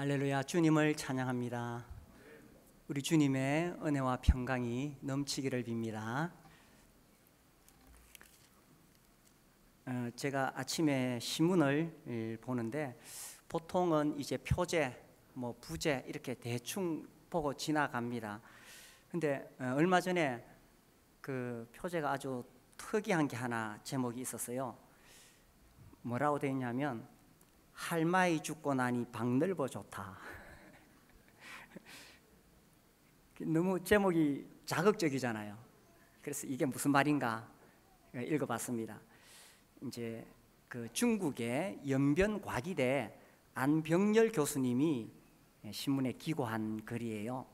할렐루야, 주님을 찬양합니다. 우리 주님의 은혜와 평강이 넘치기를 빕니다. 제가 아침에 신문을 보는데 보통은 이제 표제, 부제 이렇게 대충 보고 지나갑니다. 근데 얼마 전에 그 표제가 아주 특이한 게 하나 제목이 있었어요. 뭐라고 되어 있냐면 할마이 죽고 나니 방 넓어 좋다. 너무 제목이 자극적이잖아요. 그래서 이게 무슨 말인가 읽어봤습니다. 이제 그 중국의 연변과기대 안병열 교수님이 신문에 기고한 글이에요.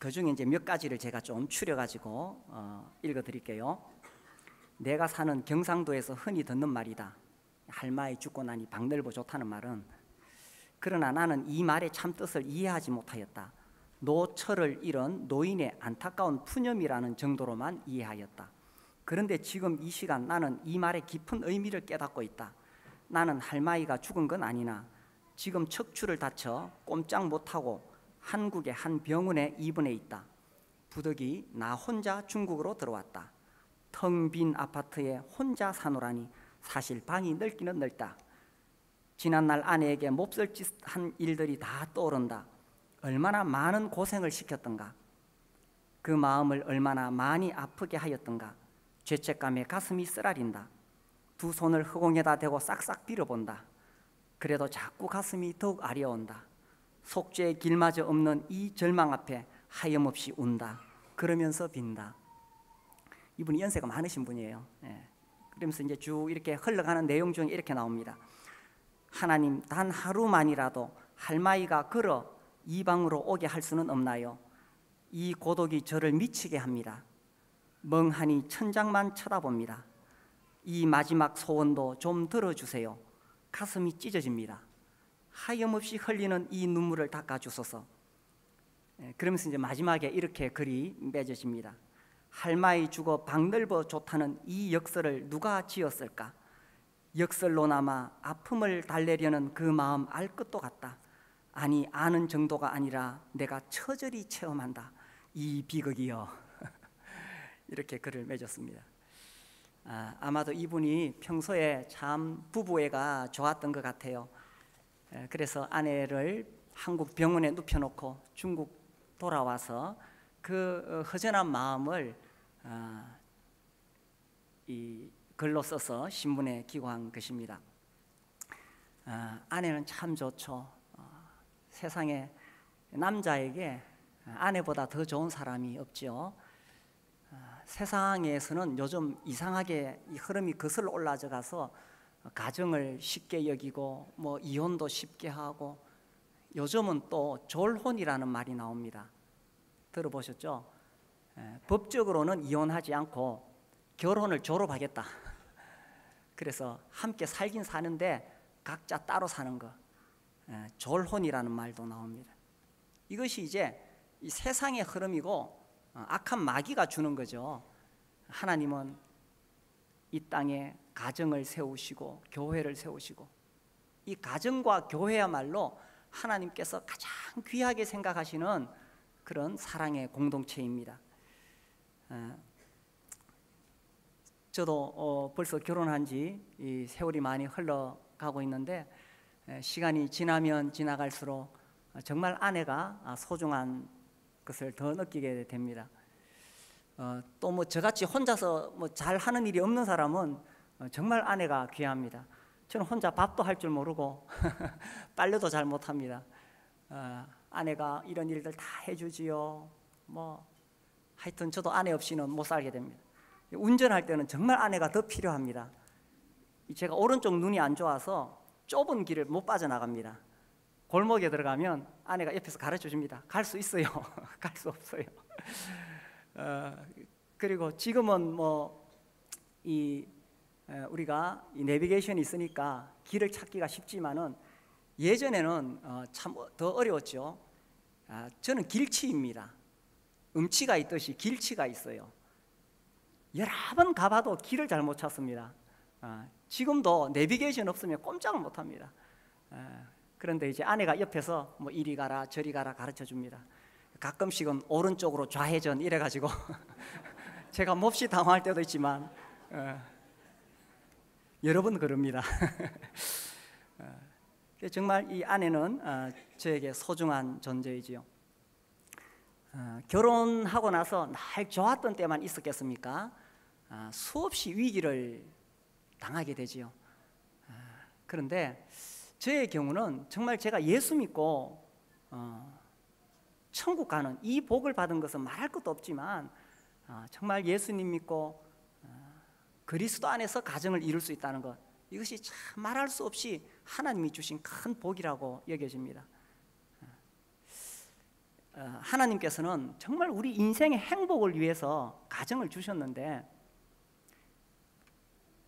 그 중에 이제 몇 가지를 제가 좀 추려가지고 읽어드릴게요. 내가 사는 경상도에서 흔히 듣는 말이다. 할마이 죽고 나니 방 넓어 좋다는 말은, 그러나 나는 이 말의 참 뜻을 이해하지 못하였다. 노처를 잃은 노인의 안타까운 푸념이라는 정도로만 이해하였다. 그런데 지금 이 시간 나는 이 말의 깊은 의미를 깨닫고 있다. 나는 할마이가 죽은 건 아니나 지금 척추를 다쳐 꼼짝 못하고 한국의 한 병원에 입원해 있다. 부득이 나 혼자 중국으로 들어왔다. 텅 빈 아파트에 혼자 사노라니 사실 방이 넓기는 넓다. 지난날 아내에게 몹쓸 짓 한 일들이 다 떠오른다. 얼마나 많은 고생을 시켰던가. 그 마음을 얼마나 많이 아프게 하였던가. 죄책감에 가슴이 쓰라린다. 두 손을 허공에다 대고 싹싹 빌어본다. 그래도 자꾸 가슴이 더욱 아려온다. 속죄의 길마저 없는 이 절망 앞에 하염없이 운다. 그러면서 빈다. 이분이 연세가 많으신 분이에요. 그러면서 이제 쭉 이렇게 흘러가는 내용 중에 이렇게 나옵니다. 하나님, 단 하루만이라도 할마이가 걸어 이 방으로 오게 할 수는 없나요? 이 고독이 저를 미치게 합니다. 멍하니 천장만 쳐다봅니다. 이 마지막 소원도 좀 들어주세요. 가슴이 찢어집니다. 하염없이 흘리는 이 눈물을 닦아주소서. 그러면서 이제 마지막에 이렇게 글이 맺어집니다. 할마이 죽어 방 넓어 좋다는 이 역설을 누가 지었을까? 역설로나마 아픔을 달래려는 그 마음 알 것도 같다. 아니, 아는 정도가 아니라 내가 처절히 체험한다. 이 비극이여. 이렇게 글을 맺었습니다. 아마도 이분이 평소에 참 부부애가 좋았던 것 같아요. 그래서 아내를 한국 병원에 눕혀놓고 중국 돌아와서 그 허전한 마음을 이 글로 써서 신문에 기고한 것입니다. 아내는 참 좋죠. 세상에 남자에게 아내보다 더 좋은 사람이 없죠. 세상에서는 요즘 이상하게 이 흐름이 거슬러 올라져 가서 가정을 쉽게 여기고 이혼도 쉽게 하고, 요즘은 또 졸혼이라는 말이 나옵니다. 들어보셨죠? 법적으로는 이혼하지 않고 결혼을 졸업하겠다. 그래서 함께 살긴 사는데 각자 따로 사는 거, 졸혼이라는 말도 나옵니다. 이것이 이제 이 세상의 흐름이고 악한 마귀가 주는 거죠. 하나님은 이 땅에 가정을 세우시고 교회를 세우시고, 이 가정과 교회야말로 하나님께서 가장 귀하게 생각하시는 그런 사랑의 공동체입니다. 저도 벌써 결혼한 지 세월이 많이 흘러가고 있는데, 시간이 지나면 지나갈수록 정말 아내가 소중한 것을 더 느끼게 됩니다. 또 저같이 혼자서 잘하는 일이 없는 사람은 정말 아내가 귀합니다. 저는 혼자 밥도 할 줄 모르고 빨래도 잘 못합니다. 아내가 이런 일들 다 해주지요. 하여튼 저도 아내 없이는 못 살게 됩니다. 운전할 때는 정말 아내가 더 필요합니다. 제가 오른쪽 눈이 안 좋아서 좁은 길을 못 빠져나갑니다. 골목에 들어가면 아내가 옆에서 가르쳐 줍니다. 갈 수 있어요. 갈 수 없어요. 그리고 지금은 우리가 이 내비게이션이 있으니까 길을 찾기가 쉽지만은 예전에는 참 더 어려웠죠. 저는 길치입니다. 음치가 있듯이 길치가 있어요. 여러 번 가봐도 길을 잘 못 찾습니다. 지금도 내비게이션 없으면 꼼짝을 못합니다. 그런데 이제 아내가 옆에서 뭐 이리 가라 저리 가라 가르쳐 줍니다. 가끔씩은 오른쪽으로 좌회전 이래가지고 제가 몹시 당황할 때도 있지만 여러 번 그럽니다. 정말 이 아내는 저에게 소중한 존재이지요. 결혼하고 나서 날 좋았던 때만 있었겠습니까? 수없이 위기를 당하게 되지요. 그런데 저의 경우는 정말 제가 예수 믿고 천국 가는 이 복을 받은 것은 말할 것도 없지만 정말 예수님 믿고 그리스도 안에서 가정을 이룰 수 있다는 것, 이것이 참 말할 수 없이 하나님이 주신 큰 복이라고 여겨집니다. 하나님께서는 정말 우리 인생의 행복을 위해서 가정을 주셨는데,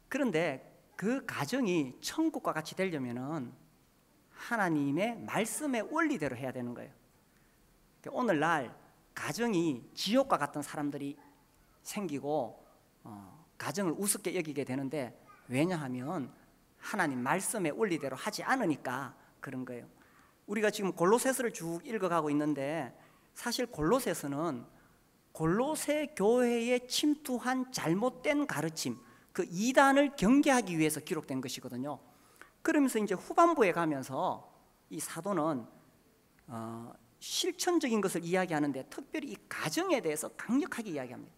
그런데 그 가정이 천국과 같이 되려면은 하나님의 말씀의 원리대로 해야 되는 거예요. 오늘날 가정이 지옥과 같은 사람들이 생기고 가정을 우습게 여기게 되는데, 왜냐하면 하나님 말씀의 원리대로 하지 않으니까 그런 거예요. 우리가 지금 골로새서를 쭉 읽어가고 있는데, 사실 골로새서는 골로새 교회에 침투한 잘못된 가르침, 그 이단을 경계하기 위해서 기록된 것이거든요. 그러면서 이제 후반부에 가면서 이 사도는 실천적인 것을 이야기하는데, 특별히 이 가정에 대해서 강력하게 이야기합니다.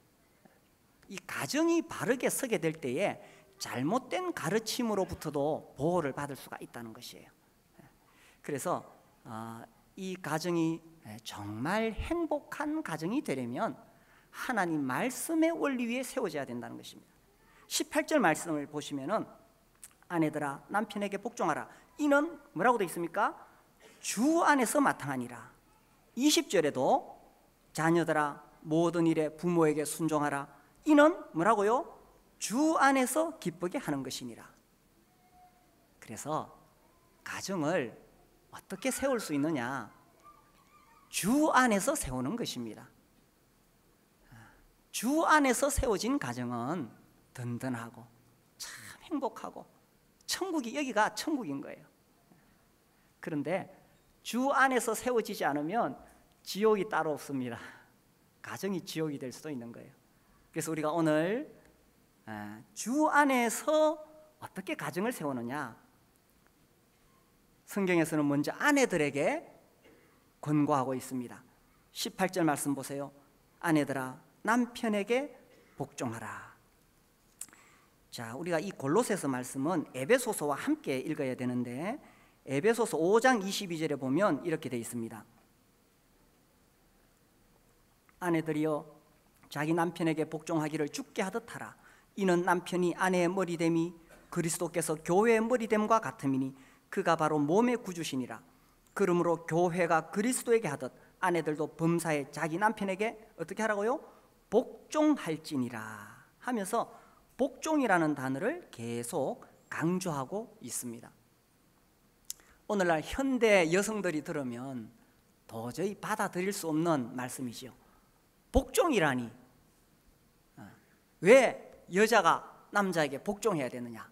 이 가정이 바르게 서게 될 때에 잘못된 가르침으로부터도 보호를 받을 수가 있다는 것이에요. 그래서 이 가정이 정말 행복한 가정이 되려면 하나님 말씀의 원리 위에 세워져야 된다는 것입니다. 18절 말씀을 보시면은 아내들아 남편에게 복종하라. 이는 뭐라고 되어 있습니까? 주 안에서 마땅하니라. 20절에도 자녀들아 모든 일에 부모에게 순종하라. 이는 뭐라고요? 주 안에서 기쁘게 하는 것이니라. 그래서 가정을 어떻게 세울 수 있느냐? 주 안에서 세우는 것입니다. 주 안에서 세워진 가정은 든든하고 참 행복하고 천국이, 여기가 천국인 거예요. 그런데 주 안에서 세워지지 않으면 지옥이 따로 없습니다. 가정이 지옥이 될 수도 있는 거예요. 그래서 우리가 오늘 주 안에서 어떻게 가정을 세우느냐, 성경에서는 먼저 아내들에게 권고하고 있습니다. 18절 말씀 보세요. 아내들아 남편에게 복종하라. 자, 우리가 이 골로새서 말씀은 에베소서와 함께 읽어야 되는데, 에베소서 5장 22절에 보면 이렇게 되어 있습니다. 아내들이여 자기 남편에게 복종하기를 주께 하듯 하라. 이는 남편이 아내의 머리됨이 그리스도께서 교회의 머리됨과 같음이니 그가 바로 몸의 구주시니라. 그러므로 교회가 그리스도에게 하듯 아내들도 범사에 자기 남편에게 어떻게 하라고요? 복종할지니라 하면서 복종이라는 단어를 계속 강조하고 있습니다. 오늘날 현대 여성들이 들으면 도저히 받아들일 수 없는 말씀이지요. 복종이라니, 왜 여자가 남자에게 복종해야 되느냐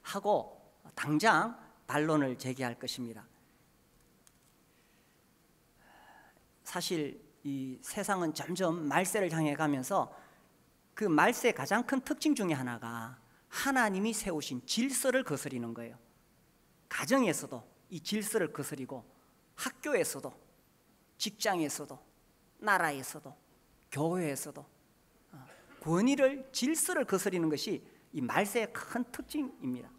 하고 당장 반론을 제기할 것입니다. 사실 이 세상은 점점 말세를 향해 가면서 그 말세의 가장 큰 특징 중에 하나가 하나님이 세우신 질서를 거스리는 거예요. 가정에서도 이 질서를 거스리고, 학교에서도, 직장에서도, 나라에서도, 교회에서도 권위를, 질서를 거스리는 것이 이 말세의 큰 특징입니다.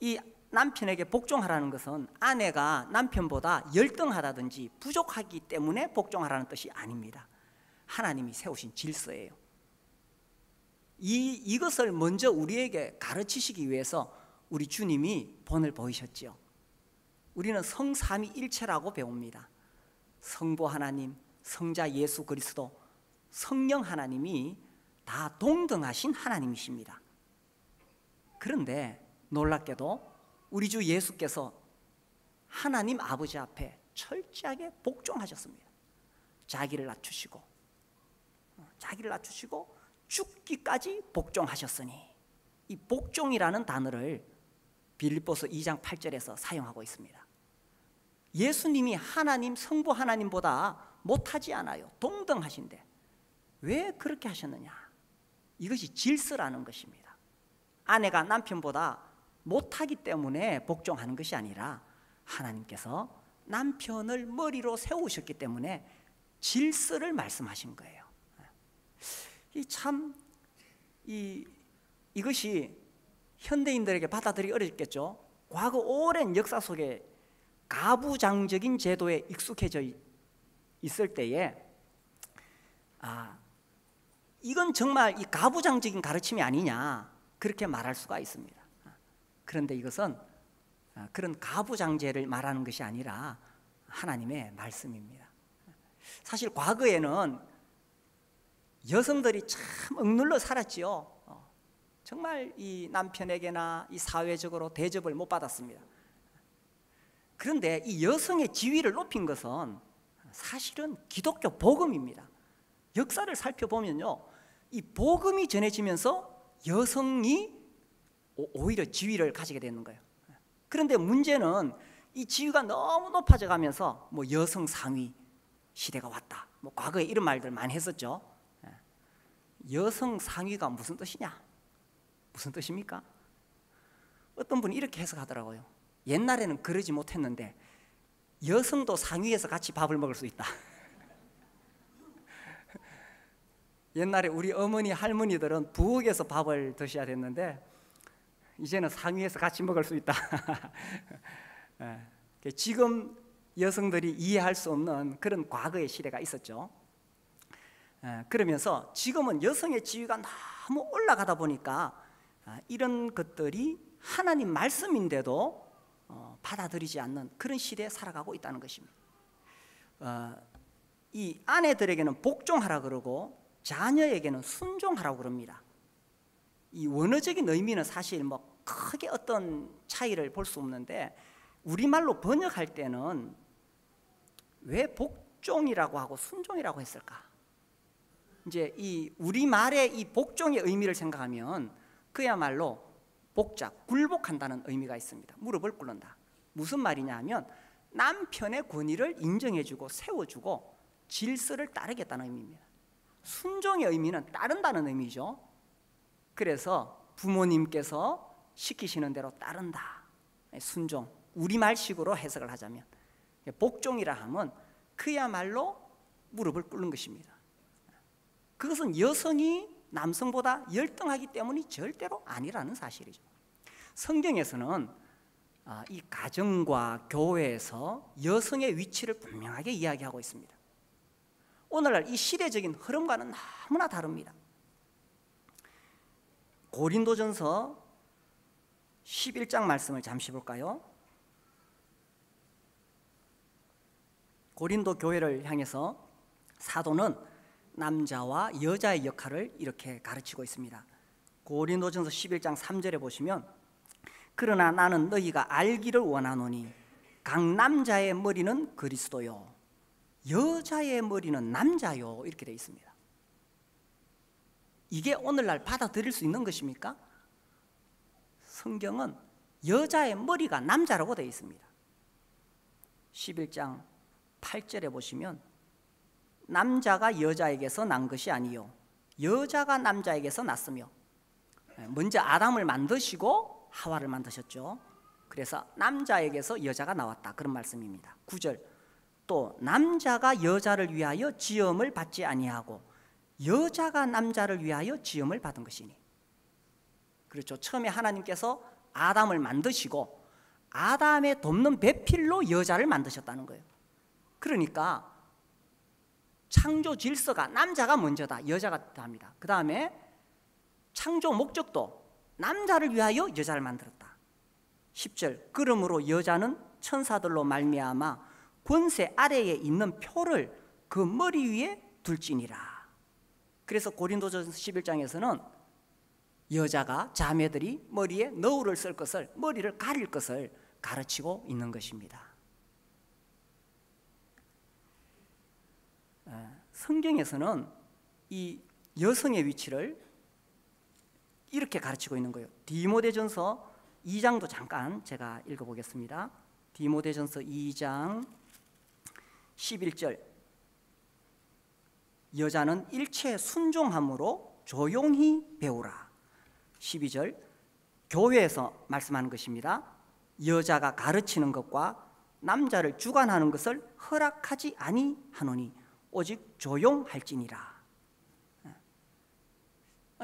이 남편에게 복종하라는 것은 아내가 남편보다 열등하다든지 부족하기 때문에 복종하라는 뜻이 아닙니다. 하나님이 세우신 질서예요. 이것을 먼저 우리에게 가르치시기 위해서 우리 주님이 본을 보이셨지요. 우리는 성삼위일체라고 배웁니다. 성부 하나님, 성자 예수 그리스도, 성령 하나님이 다 동등하신 하나님이십니다. 그런데 놀랍게도 우리 주 예수께서 하나님 아버지 앞에 철저하게 복종하셨습니다. 자기를 낮추시고 죽기까지 복종하셨으니, 이 복종이라는 단어를 빌립보서 2장 8절에서 사용하고 있습니다. 예수님이 하나님, 성부 하나님보다 못하지 않아요. 동등하신데 왜 그렇게 하셨느냐? 이것이 질서라는 것입니다. 아내가 남편보다 못하기 때문에 복종하는 것이 아니라 하나님께서 남편을 머리로 세우셨기 때문에 질서를 말씀하신 거예요. 이것이 현대인들에게 받아들이기 어렵겠죠. 과거 오랜 역사 속에 가부장적인 제도에 익숙해져 있을 때에 이건 정말 이 가부장적인 가르침이 아니냐 그렇게 말할 수가 있습니다. 그런데 이것은 그런 가부장제를 말하는 것이 아니라 하나님의 말씀입니다. 사실 과거에는 여성들이 참 억눌러 살았지요. 정말 이 남편에게나 이 사회적으로 대접을 못 받았습니다. 그런데 이 여성의 지위를 높인 것은 사실은 기독교 복음입니다. 역사를 살펴보면요, 이 복음이 전해지면서 여성이 오히려 지위를 가지게 되는 거예요. 그런데 문제는 이 지위가 너무 높아져 가면서 뭐 여성 상위 시대가 왔다, 뭐 과거에 이런 말들 많이 했었죠. 여성 상위가 무슨 뜻이냐? 무슨 뜻입니까? 어떤 분이 이렇게 해석하더라고요. 옛날에는 그러지 못했는데 여성도 상위에서 같이 밥을 먹을 수 있다. 옛날에 우리 어머니 할머니들은 부엌에서 밥을 드셔야 됐는데 이제는 상위에서 같이 먹을 수 있다. 지금 여성들이 이해할 수 없는 그런 과거의 시대가 있었죠. 그러면서 지금은 여성의 지위가 너무 올라가다 보니까 이런 것들이 하나님 말씀인데도 받아들이지 않는 그런 시대에 살아가고 있다는 것입니다. 이 아내들에게는 복종하라 그러고 자녀에게는 순종하라고 그럽니다. 이 원어적인 의미는 사실 뭐 크게 어떤 차이를 볼 수 없는데 우리말로 번역할 때는 왜 복종이라고 하고 순종이라고 했을까? 이제 이 우리말의 이 복종의 의미를 생각하면 그야말로 복자, 굴복한다는 의미가 있습니다. 무릎을 꿇는다. 무슨 말이냐 하면 남편의 권위를 인정해주고 세워주고 질서를 따르겠다는 의미입니다. 순종의 의미는 따른다는 의미죠. 그래서 부모님께서 시키시는 대로 따른다. 순종, 우리말식으로 해석을 하자면 복종이라 하면 그야말로 무릎을 꿇는 것입니다. 그것은 여성이 남성보다 열등하기 때문이 절대로 아니라는 사실이죠. 성경에서는 이 가정과 교회에서 여성의 위치를 분명하게 이야기하고 있습니다. 오늘날 이 시대적인 흐름과는 너무나 다릅니다. 고린도전서 11장 말씀을 잠시 볼까요? 고린도 교회를 향해서 사도는 남자와 여자의 역할을 이렇게 가르치고 있습니다. 고린도전서 11장 3절에 보시면 그러나 나는 너희가 알기를 원하노니 각 남자의 머리는 그리스도요 여자의 머리는 남자요 이렇게 되어 있습니다. 이게 오늘날 받아들일 수 있는 것입니까? 성경은 여자의 머리가 남자라고 되어 있습니다. 11장 8절에 보시면 남자가 여자에게서 난 것이 아니요 여자가 남자에게서 났으며, 먼저 아담을 만드시고 하와를 만드셨죠. 그래서 남자에게서 여자가 나왔다 그런 말씀입니다. 9절 또 남자가 여자를 위하여 지음을 받지 아니하고 여자가 남자를 위하여 지음을 받은 것이니. 그렇죠. 처음에 하나님께서 아담을 만드시고 아담의 돕는 배필로 여자를 만드셨다는 거예요. 그러니까 창조 질서가 남자가 먼저다, 여자가 답니다. 그 다음에 창조 목적도 남자를 위하여 여자를 만들었다. 10절 그러므로 여자는 천사들로 말미암아 권세 아래에 있는 표를 그 머리 위에 둘지니라. 그래서 고린도전서 11장에서는 여자가 자매들이 머리에 너울을 쓸 것을, 머리를 가릴 것을 가르치고 있는 것입니다. 성경에서는 이 여성의 위치를 이렇게 가르치고 있는 거예요. 디모데전서 2장도 잠깐 제가 읽어보겠습니다. 디모데전서 2장 11절, 여자는 일체 순종함으로 조용히 배우라. 12절, 교회에서 말씀하는 것입니다. 여자가 가르치는 것과 남자를 주관하는 것을 허락하지 아니하노니 오직 조용할지니라.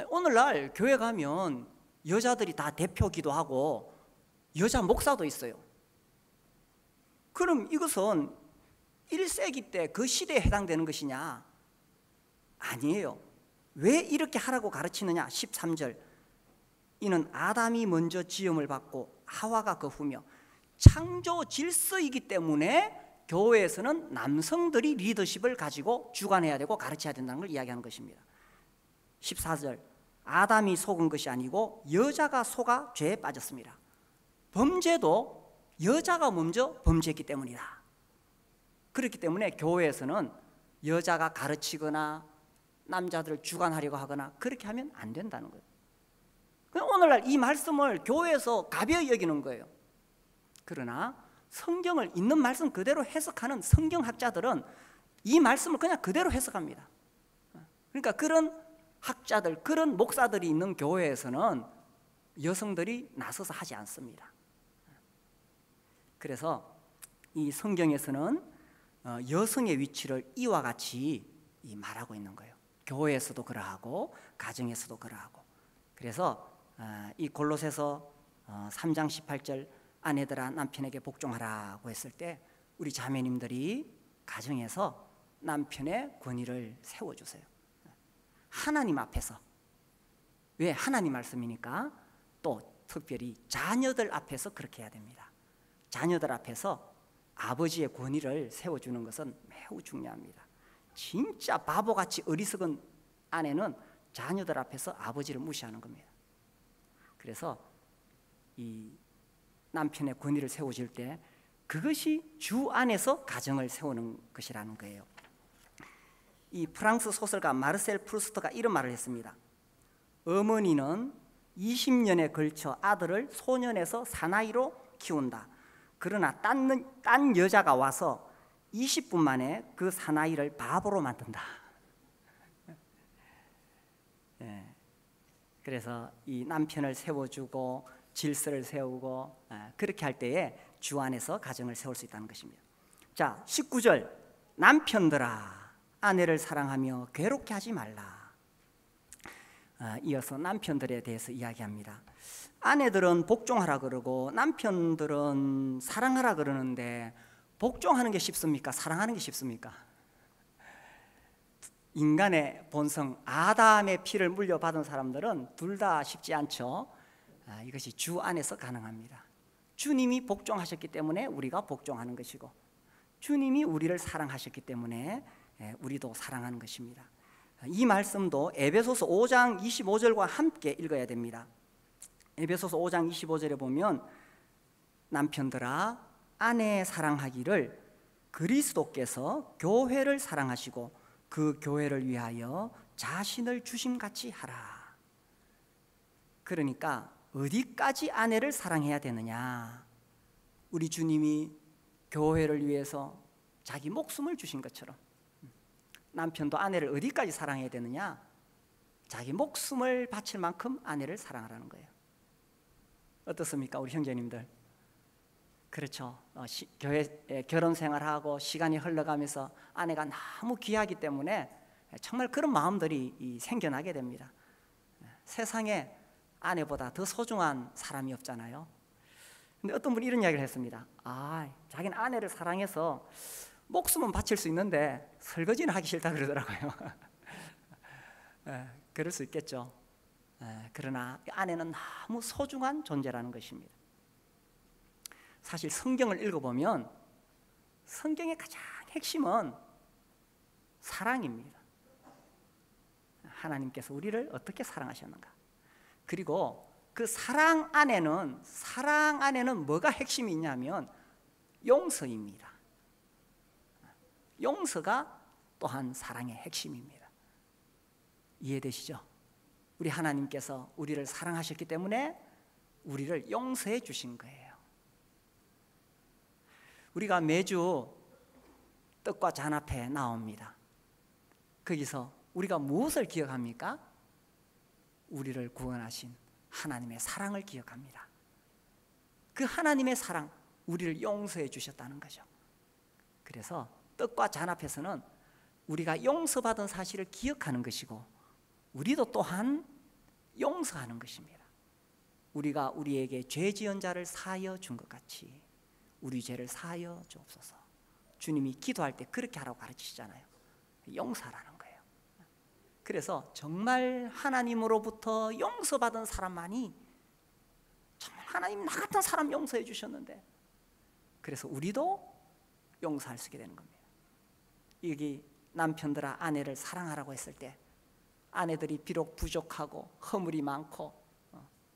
오늘날 교회 가면 여자들이 다 대표기도 하고 여자 목사도 있어요. 그럼 이것은 1세기 때 그 시대에 해당되는 것이냐? 아니에요. 왜 이렇게 하라고 가르치느냐? 13절, 이는 아담이 먼저 지음을 받고 하와가 그 후며 창조 질서이기 때문에 교회에서는 남성들이 리더십을 가지고 주관해야 되고 가르쳐야 된다는 걸 이야기하는 것입니다. 14절, 아담이 속은 것이 아니고 여자가 속아 죄에 빠졌습니다. 범죄도 여자가 먼저 범죄했기 때문이다. 그렇기 때문에 교회에서는 여자가 가르치거나 남자들을 주관하려고 하거나 그렇게 하면 안 된다는 거예요. 오늘날 이 말씀을 교회에서 가벼이 여기는 거예요. 그러나 성경을 있는 말씀 그대로 해석하는 성경학자들은 이 말씀을 그냥 그대로 해석합니다. 그러니까 그런 학자들, 그런 목사들이 있는 교회에서는 여성들이 나서서 하지 않습니다. 그래서 이 성경에서는 여성의 위치를 이와 같이 말하고 있는 거예요. 교회에서도 그러하고 가정에서도 그러하고. 그래서 이 골로새서 3장 18절, 아내들아 남편에게 복종하라고 했을 때 우리 자매님들이 가정에서 남편의 권위를 세워주세요. 하나님 앞에서. 왜? 하나님 말씀이니까. 또 특별히 자녀들 앞에서 그렇게 해야 됩니다. 자녀들 앞에서 아버지의 권위를 세워주는 것은 매우 중요합니다. 진짜 바보같이 어리석은 아내는 자녀들 앞에서 아버지를 무시하는 겁니다. 그래서 이 남편의 권위를 세워줄 때 그것이 주 안에서 가정을 세우는 것이라는 거예요. 이 프랑스 소설가 마르셀 프루스트가 이런 말을 했습니다. 어머니는 20년에 걸쳐 아들을 소년에서 사나이로 키운다. 그러나 딴 여자가 와서 20분 만에 그 사나이를 바보로 만든다. 그래서 이 남편을 세워주고 질서를 세우고 그렇게 할 때에 주 안에서 가정을 세울 수 있다는 것입니다. 자, 19절, 남편들아 아내를 사랑하며 괴롭게 하지 말라. 이어서 남편들에 대해서 이야기합니다. 아내들은 복종하라 그러고 남편들은 사랑하라 그러는데 복종하는 게 쉽습니까? 사랑하는 게 쉽습니까? 인간의 본성, 아담의 피를 물려받은 사람들은 둘 다 쉽지 않죠. 이것이 주 안에서 가능합니다. 주님이 복종하셨기 때문에 우리가 복종하는 것이고 주님이 우리를 사랑하셨기 때문에 우리도 사랑하는 것입니다. 이 말씀도 에베소서 5장 25절과 함께 읽어야 됩니다. 에베소서 5장 25절에 보면 남편들아 아내 사랑하기를 그리스도께서 교회를 사랑하시고 그 교회를 위하여 자신을 주심같이 하라. 그러니까 어디까지 아내를 사랑해야 되느냐? 우리 주님이 교회를 위해서 자기 목숨을 주신 것처럼 남편도 아내를 어디까지 사랑해야 되느냐? 자기 목숨을 바칠 만큼 아내를 사랑하라는 거예요. 어떻습니까? 우리 형제님들. 그렇죠. 교회 결혼 생활하고 시간이 흘러가면서 아내가 너무 귀하기 때문에 정말 그런 마음들이 생겨나게 됩니다. 세상에 아내보다 더 소중한 사람이 없잖아요. 근데 어떤 분이 이런 이야기를 했습니다. 자기는 아내를 사랑해서 목숨은 바칠 수 있는데 설거지는 하기 싫다 그러더라고요. 그럴 수 있겠죠. 그러나 아내는 너무 소중한 존재라는 것입니다. 사실 성경을 읽어보면 성경의 가장 핵심은 사랑입니다. 하나님께서 우리를 어떻게 사랑하셨는가. 그리고 그 사랑 안에는 뭐가 핵심이 있냐면 용서입니다. 용서가 또한 사랑의 핵심입니다. 이해되시죠? 우리 하나님께서 우리를 사랑하셨기 때문에 우리를 용서해 주신 거예요. 우리가 매주 떡과 잔 앞에 나옵니다. 거기서 우리가 무엇을 기억합니까? 우리를 구원하신 하나님의 사랑을 기억합니다. 그 하나님의 사랑, 우리를 용서해 주셨다는 거죠. 그래서 떡과 잔 앞에서는 우리가 용서받은 사실을 기억하는 것이고, 우리도 또한 용서하는 것입니다. 우리가 우리에게 죄 지은 자를 사하여 준 것 같이 우리 죄를 사하여 주옵소서. 주님이 기도할 때 그렇게 하라고 가르치시잖아요. 용서하라는 거예요. 그래서 정말 하나님으로부터 용서받은 사람만이, 정말 하나님 나 같은 사람 용서해 주셨는데, 그래서 우리도 용서할 수 있게 되는 겁니다. 여기 남편들아 아내를 사랑하라고 했을 때, 아내들이 비록 부족하고 허물이 많고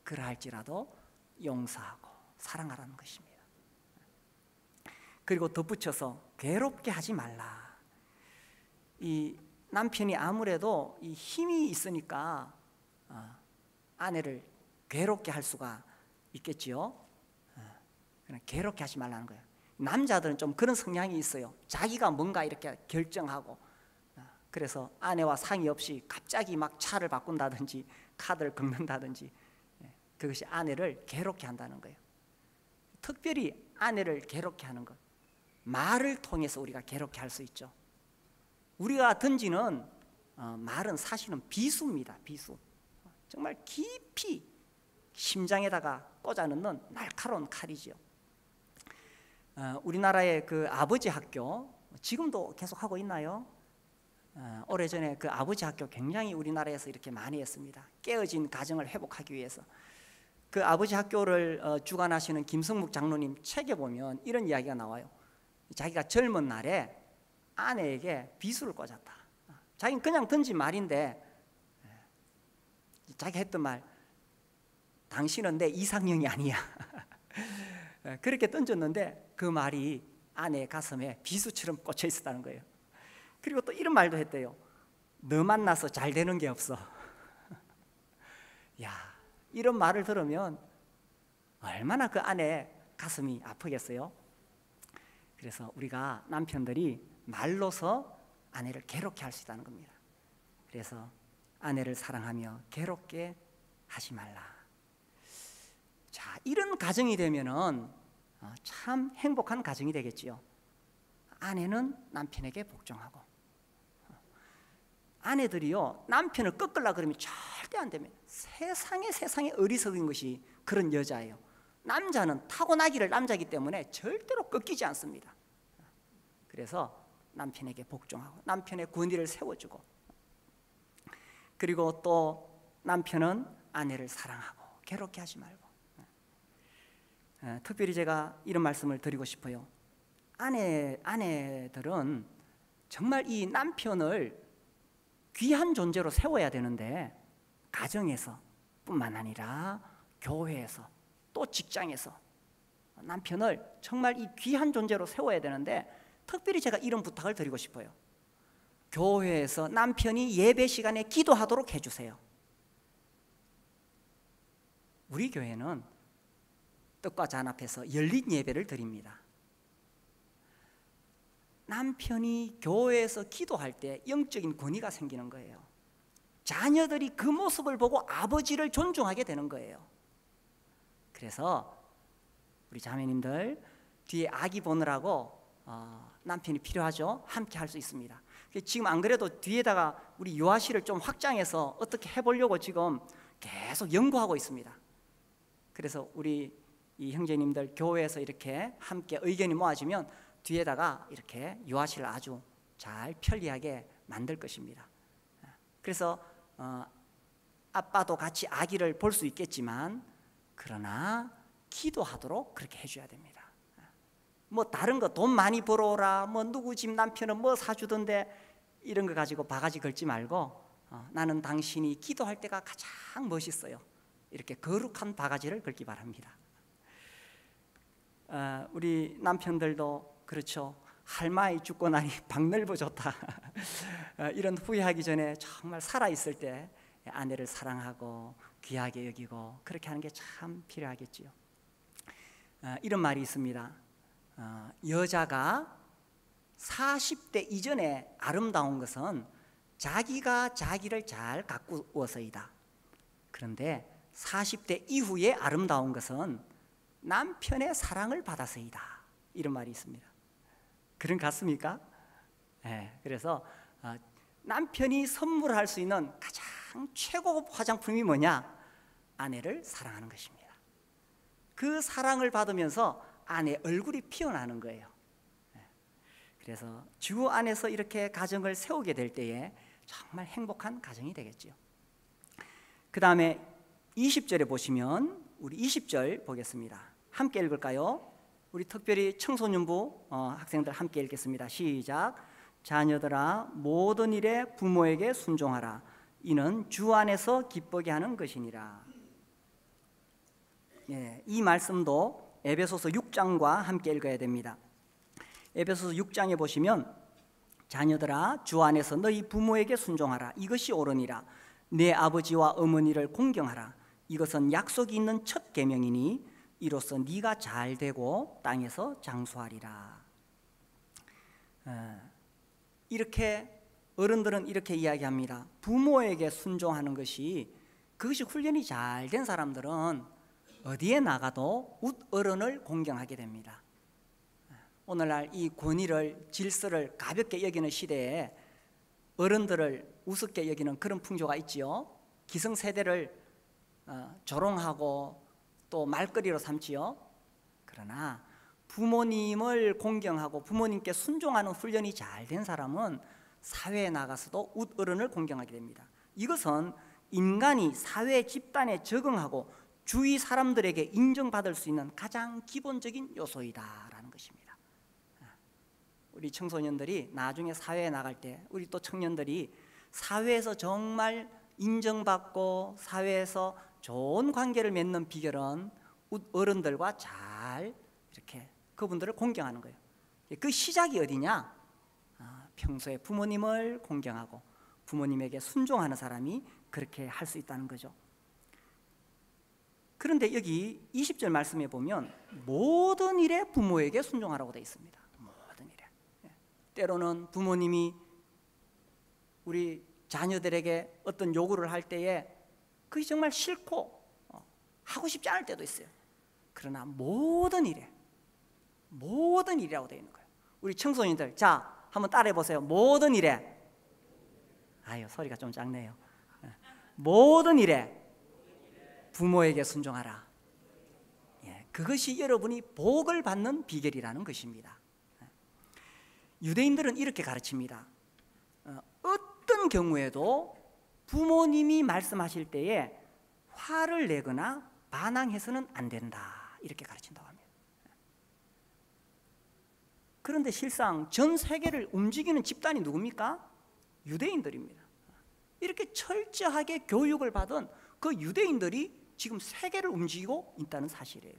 그러할지라도 용서하고 사랑하라는 것입니다. 그리고 덧붙여서 괴롭게 하지 말라. 이 남편이 아무래도 이 힘이 있으니까 아내를 괴롭게 할 수가 있겠지요. 그냥 괴롭게 하지 말라는 거예요. 남자들은 좀 그런 성향이 있어요. 자기가 뭔가 이렇게 결정하고, 그래서 아내와 상의 없이 갑자기 막 차를 바꾼다든지 카드를 긁는다든지, 그것이 아내를 괴롭게 한다는 거예요. 특별히 아내를 괴롭게 하는 것, 말을 통해서 우리가 괴롭게 할 수 있죠. 우리가 던지는 말은 사실은 비수입니다. 비수. 정말 깊이 심장에다가 꽂아 넣는 날카로운 칼이죠. 우리나라의 그 아버지 학교, 지금도 계속 하고 있나요? 오래전에 그 아버지 학교 굉장히 우리나라에서 이렇게 많이 했습니다. 깨어진 가정을 회복하기 위해서. 그 아버지 학교를 주관하시는 김성묵 장로님 책에 보면 이런 이야기가 나와요. 자기가 젊은 날에 아내에게 비수를 꽂았다. 자기는 그냥 던진 말인데, 자기가 했던 말, 당신은 내 이상형이 아니야. 그렇게 던졌는데 그 말이 아내의 가슴에 비수처럼 꽂혀 있었다는 거예요. 그리고 또 이런 말도 했대요. 너 만나서 잘 되는 게 없어. 야, 이런 말을 들으면 얼마나 그 아내 가슴이 아프겠어요. 그래서 우리가 남편들이 말로서 아내를 괴롭게 할 수 있다는 겁니다. 그래서 아내를 사랑하며 괴롭게 하지 말라. 자, 이런 가정이 되면은 참 행복한 가정이 되겠지요. 아내는 남편에게 복종하고, 아내들이요 남편을 꺾으려고 그러면 절대 안 됩니다. 세상에 어리석은 것이 그런 여자예요. 남자는 타고나기를 남자이기 때문에 절대로 꺾이지 않습니다. 그래서 남편에게 복종하고 남편의 권위를 세워주고, 그리고 또 남편은 아내를 사랑하고 괴롭게 하지 말고. 특별히 제가 이런 말씀을 드리고 싶어요. 아내들은 정말 이 남편을 귀한 존재로 세워야 되는데, 가정에서 뿐만 아니라 교회에서 또 직장에서 남편을 정말 이 귀한 존재로 세워야 되는데, 특별히 제가 이런 부탁을 드리고 싶어요. 교회에서 남편이 예배 시간에 기도하도록 해주세요. 우리 교회는 떡과 잔 앞에서 열린 예배를 드립니다. 남편이 교회에서 기도할 때 영적인 권위가 생기는 거예요. 자녀들이 그 모습을 보고 아버지를 존중하게 되는 거예요. 그래서 우리 자매님들, 뒤에 아기 보느라고 남편이 필요하죠? 함께 할 수 있습니다. 지금 안 그래도 뒤에다가 우리 유아실을 좀 확장해서 어떻게 해보려고 지금 계속 연구하고 있습니다. 그래서 우리 이 형제님들 교회에서 이렇게 함께 의견이 모아지면 뒤에다가 이렇게 유아실을 아주 잘 편리하게 만들 것입니다. 그래서 아빠도 같이 아기를 볼 수 있겠지만, 그러나 기도하도록 그렇게 해줘야 됩니다. 뭐 다른 거 돈 많이 벌어오라, 뭐 누구 집 남편은 뭐 사주던데, 이런 거 가지고 바가지 걸지 말고 나는 당신이 기도할 때가 가장 멋있어요, 이렇게 거룩한 바가지를 걸기 바랍니다. 우리 남편들도 그렇죠. 할머니 죽고 나니 박넓어 좋다. 이런 후회하기 전에 정말 살아있을 때 아내를 사랑하고 귀하게 여기고 그렇게 하는 게 참 필요하겠지요. 이런 말이 있습니다. 여자가 40대 이전에 아름다운 것은 자기가 자기를 잘 가꾸어서이다. 그런데 40대 이후에 아름다운 것은 남편의 사랑을 받아서이다. 이런 말이 있습니다. 그런 것 같습니까? 네, 그래서 남편이 선물할 수 있는 가장 최고급 화장품이 뭐냐? 아내를 사랑하는 것입니다. 그 사랑을 받으면서 아내 얼굴이 피어나는 거예요. 그래서 주 안에서 이렇게 가정을 세우게 될 때에 정말 행복한 가정이 되겠죠. 그 다음에 20절에 보시면 우리 20절 보겠습니다. 함께 읽을까요? 우리 특별히 청소년부 학생들 함께 읽겠습니다. 시작. 자녀들아 모든 일에 부모에게 순종하라. 이는 주 안에서 기쁘게 하는 것이니라. 이 말씀도 에베소서 6장과 함께 읽어야 됩니다. 에베소서 6장에 보시면 자녀들아 주 안에서 너희 부모에게 순종하라. 이것이 옳으니라. 내 아버지와 어머니를 공경하라. 이것은 약속이 있는 첫 계명이니 이로써 네가 잘 되고 땅에서 장수하리라. 이렇게 어른들은 이렇게 이야기합니다. 부모에게 순종하는 것이 그것이 훈련이 잘 된 사람들은 어디에 나가도 어른을 공경하게 됩니다. 오늘날 이 권위를 질서를 가볍게 여기는 시대에 어른들을 우습게 여기는 그런 풍조가 있지요. 기성세대를 조롱하고 또 말거리로 삼지요. 그러나 부모님을 공경하고 부모님께 순종하는 훈련이 잘 된 사람은 사회에 나가서도 어른을 공경하게 됩니다. 이것은 인간이 사회 집단에 적응하고 주위 사람들에게 인정받을 수 있는 가장 기본적인 요소이다라는 것입니다. 우리 청소년들이 나중에 사회에 나갈 때, 우리 또 청년들이 사회에서 정말 인정받고 사회에서 좋은 관계를 맺는 비결은 어른들과 잘 이렇게 그분들을 공경하는 거예요. 그 시작이 어디냐? 평소에 부모님을 공경하고 부모님에게 순종하는 사람이 그렇게 할 수 있다는 거죠. 그런데 여기 20절 말씀에 보면 모든 일에 부모에게 순종하라고 되어 있습니다. 모든 일에. 때로는 부모님이 우리 자녀들에게 어떤 요구를 할 때에 그게 정말 싫고 하고 싶지 않을 때도 있어요. 그러나 모든 일이라고 되어 있는 거예요. 우리 청소년들, 자 한번 따라해 보세요. 모든 일에. 아유, 소리가 좀 작네요. 모든 일에 부모에게 순종하라. 그것이 여러분이 복을 받는 비결이라는 것입니다. 유대인들은 이렇게 가르칩니다. 어떤 경우에도 부모님이 말씀하실 때에 화를 내거나 반항해서는 안 된다, 이렇게 가르친다고 합니다. 그런데 실상 전 세계를 움직이는 집단이 누굽니까? 유대인들입니다. 이렇게 철저하게 교육을 받은 그 유대인들이 지금 세계를 움직이고 있다는 사실이에요.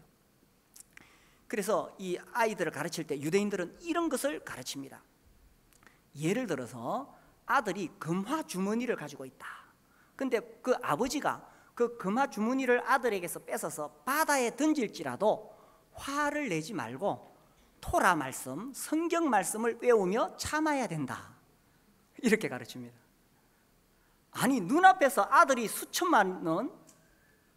그래서 이 아이들을 가르칠 때 유대인들은 이런 것을 가르칩니다. 예를 들어서 아들이 금화 주머니를 가지고 있다. 근데 그 아버지가 그 금화 주머니를 아들에게서 뺏어서 바다에 던질지라도 화를 내지 말고 토라 말씀, 성경 말씀을 외우며 참아야 된다, 이렇게 가르칩니다. 아니, 눈앞에서 아들이 수천만 원,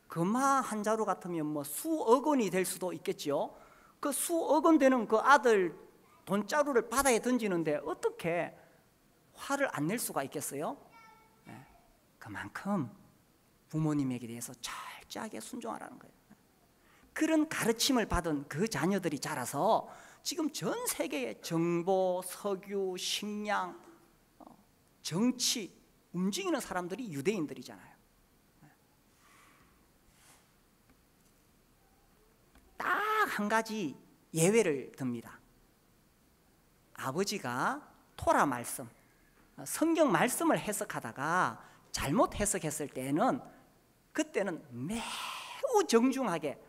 금화 한 자루 같으면 뭐 수억 원이 될 수도 있겠지요. 그 수억 원 되는 그 아들 돈자루를 바다에 던지는데 어떻게 화를 안 낼 수가 있겠어요? 그만큼 부모님에게 대해서 철저하게 순종하라는 거예요. 그런 가르침을 받은 그 자녀들이 자라서 지금 전 세계의 정보, 석유, 식량, 정치 움직이는 사람들이 유대인들이잖아요. 딱 한 가지 예외를 듭니다. 아버지가 토라 말씀, 성경 말씀을 해석하다가 잘못 해석했을 때는 그때는 매우 정중하게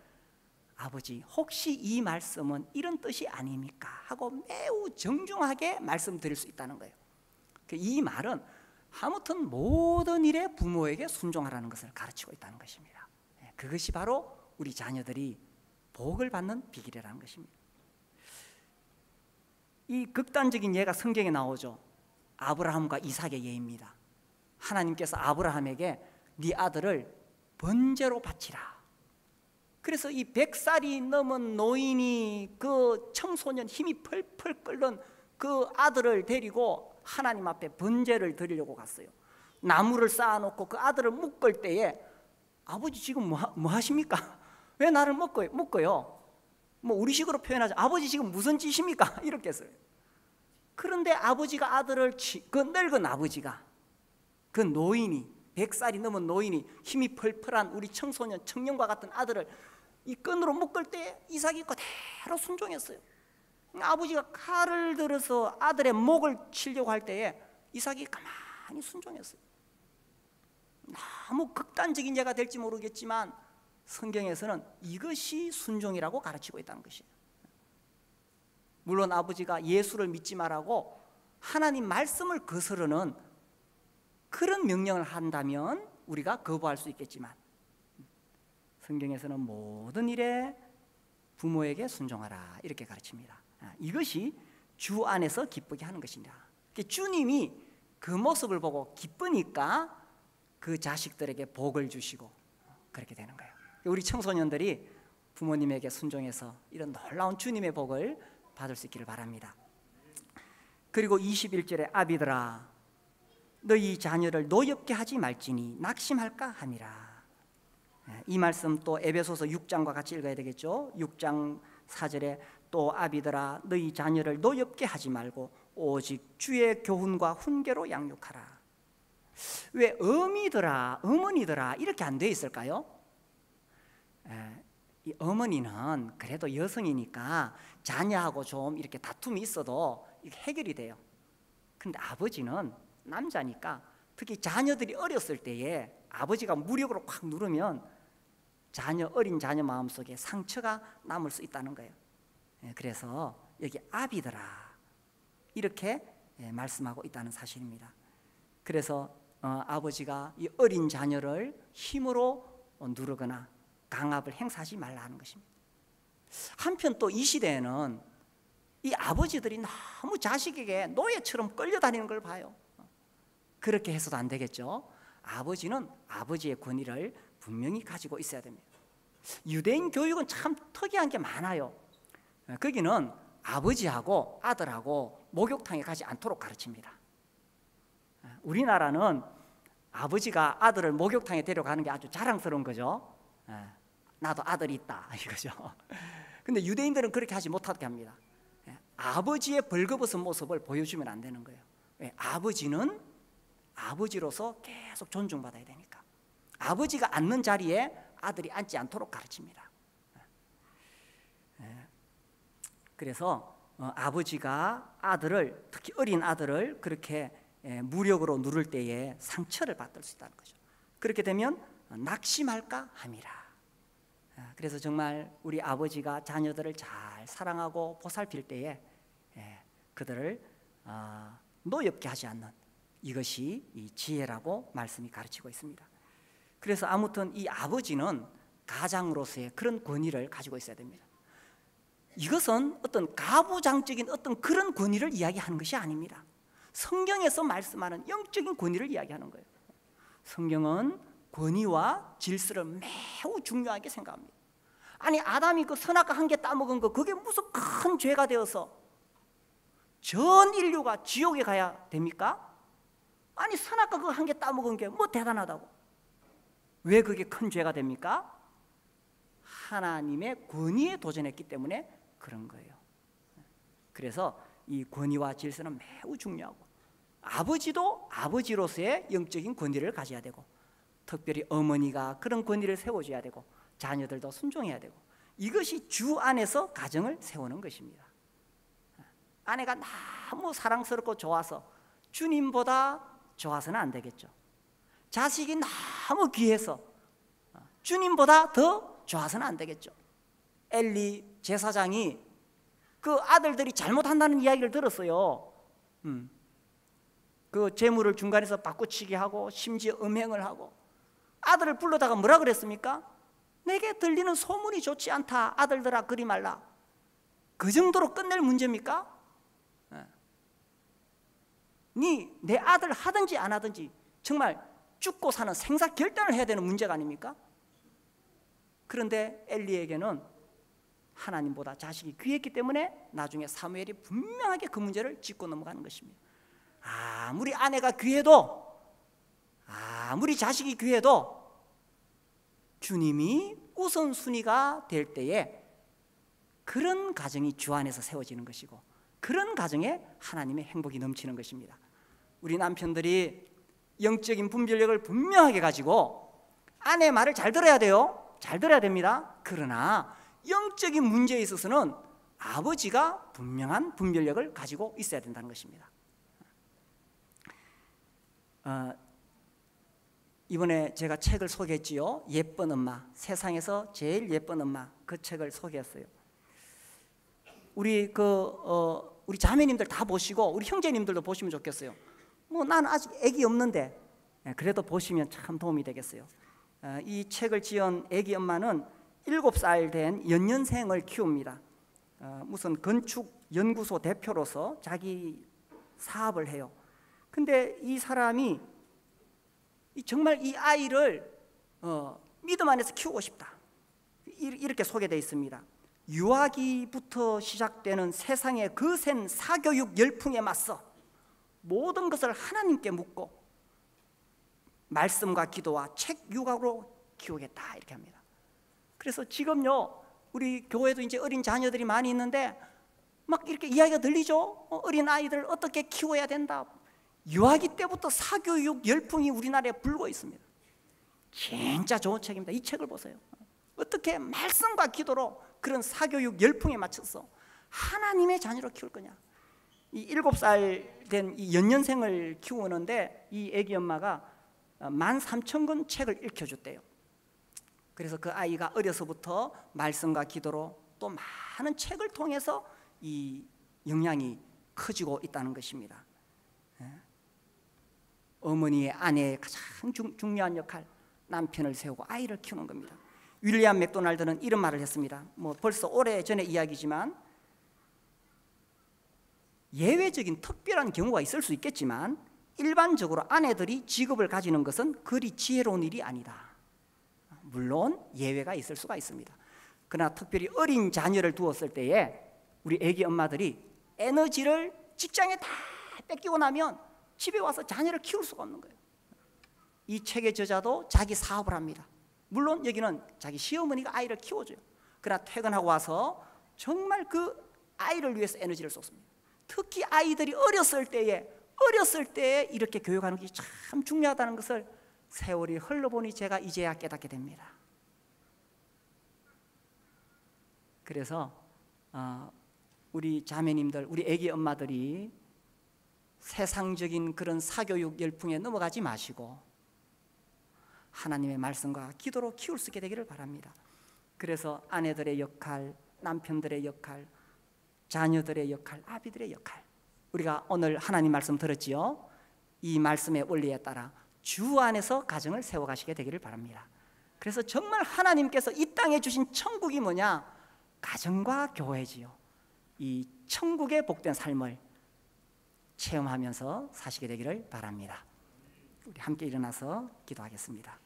아버지, 혹시 이 말씀은 이런 뜻이 아닙니까? 하고 매우 정중하게 말씀드릴 수 있다는 거예요. 이 말은 아무튼 모든 일에 부모에게 순종하라는 것을 가르치고 있다는 것입니다. 그것이 바로 우리 자녀들이 복을 받는 비결이라는 것입니다. 이 극단적인 예가 성경에 나오죠. 아브라함과 이삭의 예입니다. 하나님께서 아브라함에게 네 아들을 번제로 바치라. 그래서 이 100살이 넘은 노인이 그 청소년 힘이 펄펄 끓는 그 아들을 데리고 하나님 앞에 번제를 드리려고 갔어요. 나무를 쌓아놓고 그 아들을 묶을 때에 아버지 지금 뭐 하십니까? 왜 나를 묶어요? 뭐 우리식으로 표현하자. 아버지 지금 무슨 짓입니까? 이렇게 했어요. 그런데 아버지가 아들을 그 늙은 아버지가, 그 노인이 100살이 넘은 노인이 힘이 펄펄한 우리 청소년 청년과 같은 아들을 이 끈으로 묶을 때 이삭이 그대로 순종했어요. 아버지가 칼을 들어서 아들의 목을 치려고 할 때에 이삭이 가만히 순종했어요. 너무 극단적인 예가 될지 모르겠지만 성경에서는 이것이 순종이라고 가르치고 있다는 것이에요. 물론 아버지가 예수를 믿지 말라고 하나님 말씀을 거스르는 그런 명령을 한다면 우리가 거부할 수 있겠지만 성경에서는 모든 일에 부모에게 순종하라 이렇게 가르칩니다. 이것이 주 안에서 기쁘게 하는 것입니다. 주님이 그 모습을 보고 기쁘니까 그 자식들에게 복을 주시고 그렇게 되는 거예요. 우리 청소년들이 부모님에게 순종해서 이런 놀라운 주님의 복을 받을 수 있기를 바랍니다. 그리고 21절에 아비들아 너희 자녀를 노엽게 하지 말지니 낙심할까 함이라. 이 말씀 또 에베소서 6장과 같이 읽어야 되겠죠. 6장 4절에 또 아비들아 너희 자녀를 노엽게 하지 말고 오직 주의 교훈과 훈계로 양육하라. 왜 어미들아 어머니들아 이렇게 안 돼 있을까요? 이 어머니는 그래도 여성이니까 자녀하고 좀 이렇게 다툼이 있어도 해결이 돼요. 근데 아버지는 남자니까 특히 자녀들이 어렸을 때에 아버지가 무력으로 확 누르면 어린 자녀 마음속에 상처가 남을 수 있다는 거예요. 그래서 여기 아비들아 이렇게 말씀하고 있다는 사실입니다. 그래서 아버지가 이 어린 자녀를 힘으로 누르거나 강압을 행사하지 말라 하는 것입니다. 한편 또 이 시대에는 이 아버지들이 너무 자식에게 노예처럼 끌려다니는 걸 봐요. 그렇게 해서도 안 되겠죠. 아버지는 아버지의 권위를 분명히 가지고 있어야 됩니다. 유대인 교육은 참 특이한 게 많아요. 거기는 아버지하고 아들하고 목욕탕에 가지 않도록 가르칩니다. 우리나라는 아버지가 아들을 목욕탕에 데려가는 게 아주 자랑스러운 거죠. 나도 아들이 있다 이거죠. 근데 유대인들은 그렇게 하지 못하게 합니다. 아버지의 벌거벗은 모습을 보여주면 안 되는 거예요. 아버지는 아버지로서 계속 존중받아야 되니까 아버지가 앉는 자리에 아들이 앉지 않도록 가르칩니다. 그래서 아버지가 아들을, 특히 어린 아들을 그렇게 무력으로 누를 때에 상처를 받을 수 있다는 거죠. 그렇게 되면 낙심할까 함이라. 그래서 정말 우리 아버지가 자녀들을 잘 사랑하고 보살필 때에 그들을 노엽게 하지 않는 이것이 이 지혜라고 말씀이 가르치고 있습니다. 그래서 아무튼 이 아버지는 가장으로서의 그런 권위를 가지고 있어야 됩니다. 이것은 어떤 가부장적인 어떤 그런 권위를 이야기하는 것이 아닙니다. 성경에서 말씀하는 영적인 권위를 이야기하는 거예요. 성경은 권위와 질서를 매우 중요하게 생각합니다. 아니 아담이 그 선악과 한 개 따먹은 거 그게 무슨 큰 죄가 되어서 전 인류가 지옥에 가야 됩니까? 아니 선악과 그 한 개 따먹은 게 뭐 대단하다고. 왜 그게 큰 죄가 됩니까? 하나님의 권위에 도전했기 때문에 그런 거예요. 그래서 이 권위와 질서는 매우 중요하고 아버지도 아버지로서의 영적인 권위를 가져야 되고 특별히 어머니가 그런 권위를 세워줘야 되고 자녀들도 순종해야 되고 이것이 주 안에서 가정을 세우는 것입니다. 아내가 너무 사랑스럽고 좋아서 주님보다 좋아서는 안 되겠죠. 자식이 너무 귀해서 주님보다 더 좋아서는 안 되겠죠. 엘리 제사장이 그 아들들이 잘못한다는 이야기를 들었어요. 그 재물을 중간에서 바꾸치기 하고 심지어 음행을 하고 아들을 불러다가 뭐라 그랬습니까? 내게 들리는 소문이 좋지 않다. 아들들아 그리 말라. 그 정도로 끝낼 문제입니까? 내 아들 하든지 안 하든지 정말 죽고 사는 생사결단을 해야 되는 문제가 아닙니까? 그런데 엘리에게는 하나님보다 자식이 귀했기 때문에 나중에 사무엘이 분명하게 그 문제를 짚고 넘어가는 것입니다. 아무리 아내가 귀해도, 아무리 자식이 귀해도 주님이 우선순위가 될 때에 그런 가정이 주 안에서 세워지는 것이고, 그런 가정에 하나님의 행복이 넘치는 것입니다. 우리 남편들이 영적인 분별력을 분명하게 가지고 아내 말을 잘 들어야 돼요. 잘 들어야 됩니다. 그러나 영적인 문제에 있어서는 아버지가 분명한 분별력을 가지고 있어야 된다는 것입니다. 이번에 제가 책을 소개했지요. 예쁜 엄마, 세상에서 제일 예쁜 엄마, 그 책을 소개했어요. 우리 자매님들 다 보시고 우리 형제님들도 보시면 좋겠어요. 나는 아직 애기 없는데 그래도 보시면 참 도움이 되겠어요. 이 책을 지은 애기 엄마는 7살 된 연년생을 키웁니다. 무슨 건축 연구소 대표로서 자기 사업을 해요. 근데 이 사람이 정말 이 아이를 믿음 안에서 키우고 싶다, 이렇게 소개되어 있습니다. 유아기부터 시작되는 세상의 거센 사교육 열풍에 맞서 모든 것을 하나님께 묻고 말씀과 기도와 책 육아로 키우겠다, 이렇게 합니다. 그래서 지금요 우리 교회도 이제 어린 자녀들이 많이 있는데 막 이렇게 이야기가 들리죠. 어린 아이들 어떻게 키워야 된다. 유아기 때부터 사교육 열풍이 우리나라에 불고 있습니다. 진짜 좋은 책입니다. 이 책을 보세요. 어떻게 말씀과 기도로 그런 사교육 열풍에 맞춰서 하나님의 자녀로 키울 거냐. 이 7살 된 이 연년생을 키우는데 이 애기 엄마가 13,000권 책을 읽혀줬대요. 그래서 그 아이가 어려서부터 말씀과 기도로 또 많은 책을 통해서 이 역량이 커지고 있다는 것입니다. 어머니의, 아내의 가장 중요한 역할, 남편을 세우고 아이를 키우는 겁니다. 윌리엄 맥도날드는 이런 말을 했습니다. 벌써 오래전의 이야기지만 예외적인 특별한 경우가 있을 수 있겠지만 일반적으로 아내들이 직업을 가지는 것은 그리 지혜로운 일이 아니다. 물론 예외가 있을 수가 있습니다. 그러나 특별히 어린 자녀를 두었을 때에 우리 애기 엄마들이 에너지를 직장에 다 뺏기고 나면 집에 와서 자녀를 키울 수가 없는 거예요. 이 책의 저자도 자기 사업을 합니다. 물론 여기는 자기 시어머니가 아이를 키워줘요. 그러나 퇴근하고 와서 정말 그 아이를 위해서 에너지를 쏟습니다. 특히 아이들이 어렸을 때에 이렇게 교육하는 게 참 중요하다는 것을 세월이 흘러보니 제가 이제야 깨닫게 됩니다. 그래서 우리 자매님들, 우리 애기 엄마들이 세상적인 그런 사교육 열풍에 넘어가지 마시고 하나님의 말씀과 기도로 키울 수 있게 되기를 바랍니다. 그래서 아내들의 역할, 남편들의 역할, 자녀들의 역할, 아비들의 역할, 우리가 오늘 하나님 말씀 들었지요. 이 말씀의 원리에 따라 주 안에서 가정을 세워가시게 되기를 바랍니다. 그래서 정말 하나님께서 이 땅에 주신 천국이 뭐냐? 가정과 교회지요. 이 천국의 복된 삶을 체험하면서 사시게 되기를 바랍니다. 우리 함께 일어나서 기도하겠습니다.